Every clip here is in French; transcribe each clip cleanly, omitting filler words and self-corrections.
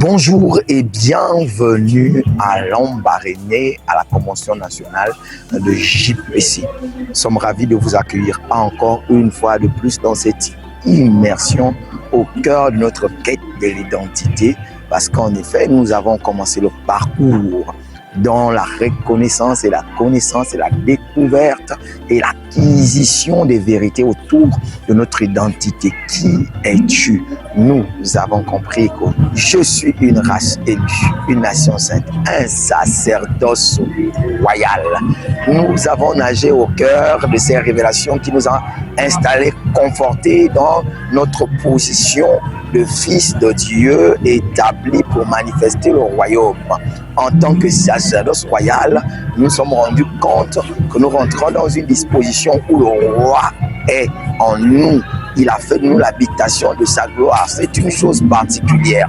Bonjour et bienvenue à l'Embarréné, à la Convention nationale de JPC. Nous sommes ravis de vous accueillir encore une fois de plus dans cette immersion au cœur de notre quête de l'identité, parce qu'en effet, nous avons commencé le parcours dans la reconnaissance et la connaissance et la découverte et l'acquisition des vérités autour de notre identité. Qui es-tu? Nous avons compris que je suis une race élue, une nation sainte, un sacerdoce royal. Nous avons nagé au cœur de ces révélations qui nous ont installés, confortés dans notre position de fils de Dieu établi pour manifester le royaume. En tant que sacerdoce royal, nous nous sommes rendus compte que nous rentrons dans une disposition où le roi est en nous. Il a fait de nous l'habitation de sa gloire. C'est une chose particulière.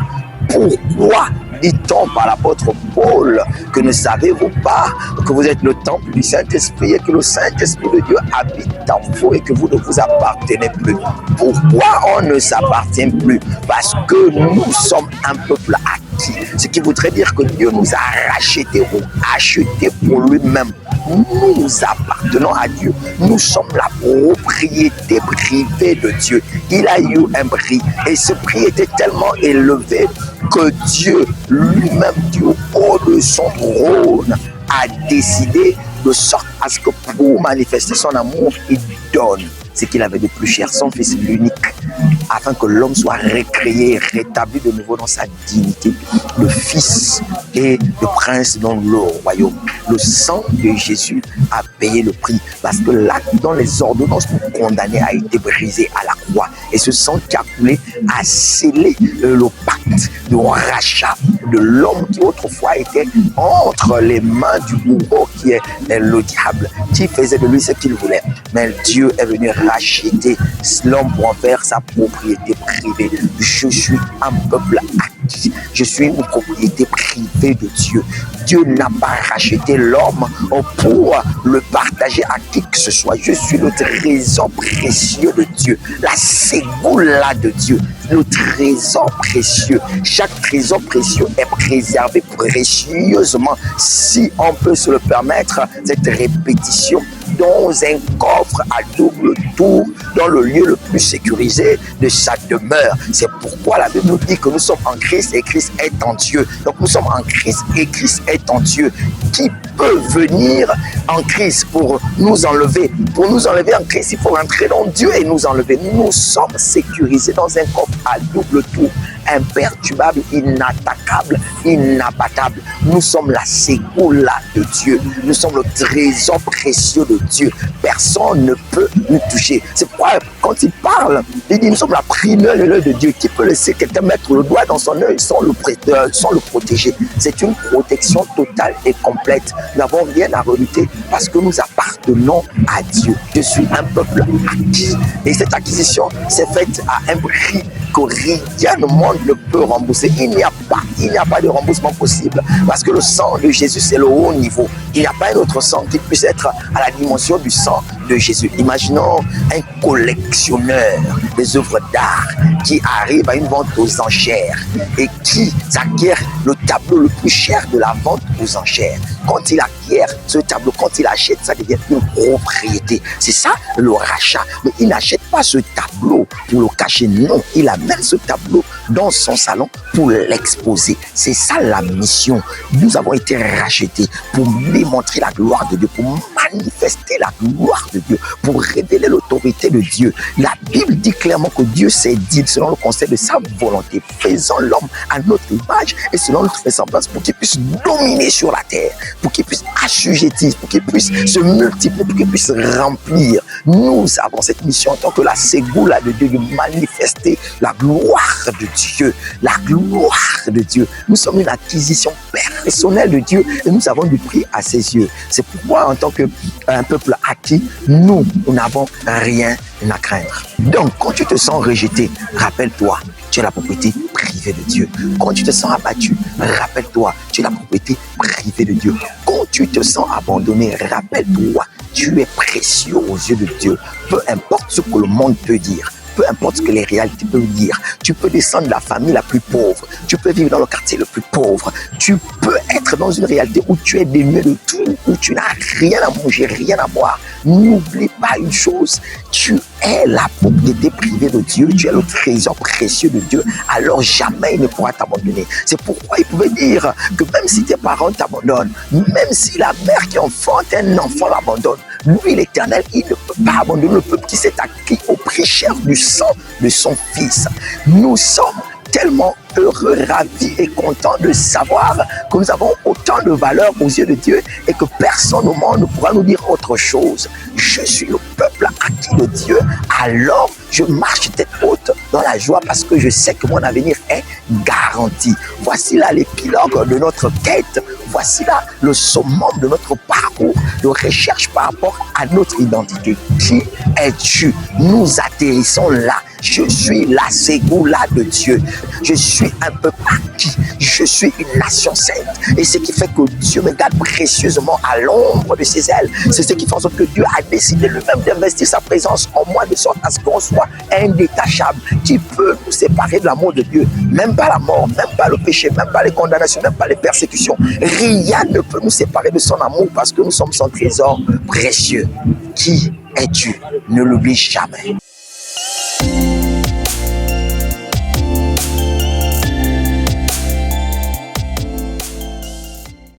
Pourquoi dit-on par l'apôtre Paul que ne savez-vous pas que vous êtes le temple du Saint-Esprit et que le Saint-Esprit de Dieu habite en vous et que vous ne vous appartenez plus? Pourquoi on ne s'appartient plus? Parce que nous sommes un peuple acquis. Ce qui voudrait dire que Dieu nous a rachetés ou achetés pour lui-même. Nous appartenons à Dieu. Nous sommes la propriété privée de Dieu. Il a eu un prix et ce prix était tellement élevé que Dieu lui-même, du haut de son trône, a décidé de sorte à ce que pour manifester son amour, il donne ce qu'il avait de plus cher, son Fils l'unique, afin que l'homme soit recréé et rétabli de nouveau dans sa dignité, le Fils et le Prince dans le royaume. Le sang de Jésus a payé le prix, parce que l'acte dont les ordonnances pour condamner a été brisé à la croix. Et ce sang qui a coulé a scellé le pacte de rachat de l'homme qui autrefois était entre les mains du bourreau qui est le diable, qui faisait de lui ce qu'il voulait. Mais Dieu est venu racheter l'homme pour en faire sa propriété privée. Je suis un peuple acquis. Je suis une propriété privée de Dieu. Dieu n'a pas racheté l'homme pour le partager à qui que ce soit. Je suis le trésor précieux de Dieu, la ségoula de Dieu, le trésor précieux. Chaque trésor précieux est préservé précieusement, si on peut se le permettre, cette répétition, dans un coffre à double tour, dans le lieu le plus sécurisé de sa demeure. C'est pourquoi la Bible nous dit que nous sommes en Christ et Christ est en Dieu. Donc nous sommes en Christ et Christ est en Dieu. Qui peut venir en Christ pour nous enlever? Pour nous enlever en Christ, il faut rentrer dans Dieu et nous enlever. Nous sommes sécurisés dans un coffre à double tour, imperturbable, inattaquable, inabattable. Nous sommes la ségoula de Dieu. Nous sommes le trésor précieux de Dieu. Personne ne peut nous toucher. C'est pourquoi quand il parle, il dit nous sommes la primeur de l'œil de Dieu. Qui peut laisser quelqu'un mettre le doigt dans son œil sans le protéger? C'est une protection totale et complète. Nous n'avons rien à redouter parce que nous appartenons à Dieu. Je suis un peuple acquis. Et cette acquisition s'est faite à un prix que rien au monde ne peut rembourser. Il n'y a pas de remboursement possible parce que le sang de Jésus, c'est le haut niveau. Il n'y a pas un autre sang qui puisse être à la dimension du sang de Jésus. Imaginons un collectionneur des œuvres d'art qui arrive à une vente aux enchères et qui acquiert le tableau le plus cher de la vente aux enchères. Quand il acquiert ce tableau, quand il achète, ça devient une propriété. C'est ça le rachat. Mais il n'achète pas ce tableau pour le cacher. Non, il amène ce tableau dans son salon pour l'exposer. C'est ça la mission. Nous avons été rachetés pour démontrer la gloire de Dieu, pour manifester la gloire de Dieu, pour révéler l'autorité de Dieu. La Bible dit clairement que Dieu s'est dit, selon le conseil de sa volonté, faisons l'homme à notre image et selon notre ressemblance, pour qu'il puisse dominer sur la terre, pour qu'il puisse assujettir, pour qu'il puisse se multiplier, pour qu'il puisse remplir. Nous avons cette mission en tant que la ségoula de Dieu, de manifester la gloire de Dieu. La gloire de Dieu. Nous sommes une acquisition personnelle de Dieu et nous avons du prix à ses yeux. C'est pourquoi en tant qu'un peuple acquis, nous n'avons rien à craindre. Donc, quand tu te sens rejeté, rappelle-toi, tu es la propriété privée de Dieu. Quand tu te sens abattu, rappelle-toi, tu es la propriété privée de Dieu. Quand tu te sens abandonné, rappelle-toi, tu es précieux aux yeux de Dieu. Peu importe ce que le monde peut dire, peu importe ce que les réalités peuvent dire. Tu peux descendre de la famille la plus pauvre. Tu peux vivre dans le quartier le plus pauvre. Tu peux être dans une réalité où tu es dénué de tout, où tu n'as rien à manger, rien à boire. N'oublie pas une chose, tu es la propriété privée de Dieu, tu es le trésor précieux de Dieu, alors jamais il ne pourra t'abandonner. C'est pourquoi il pouvait dire que même si tes parents t'abandonnent, même si la mère qui enfante un enfant l'abandonne, lui l'Éternel, il ne peut pas abandonner le peuple qui s'est acquis au prix cher du sang de son Fils. Nous sommes tellement heureux, ravis et contents de savoir que nous avons autant de valeur aux yeux de Dieu et que personne au monde ne pourra nous dire autre chose. Je suis le peuple acquis de Dieu, alors je marche tête haute dans la joie parce que je sais que mon avenir est garanti. Voici là l'épilogue de notre quête. Voici là le summum de notre parcours de recherche par rapport à notre identité. Qui es-tu? Nous atterrissons là. Je suis la Ségoula de Dieu. Je suis un peuple acquis. Je suis une nation sainte. Et ce qui fait que Dieu me garde précieusement à l'ombre de ses ailes. C'est ce qui fait en sorte que Dieu a décidé lui-même d'investir sa présence en moi de sorte à ce qu'on soit indétachable. Qui peut nous séparer de l'amour de Dieu? Même pas la mort, même pas le péché, même pas les condamnations, même pas les persécutions. Rien ne peut nous séparer de son amour parce que nous sommes son trésor précieux. Qui es-tu? Ne l'oublie jamais.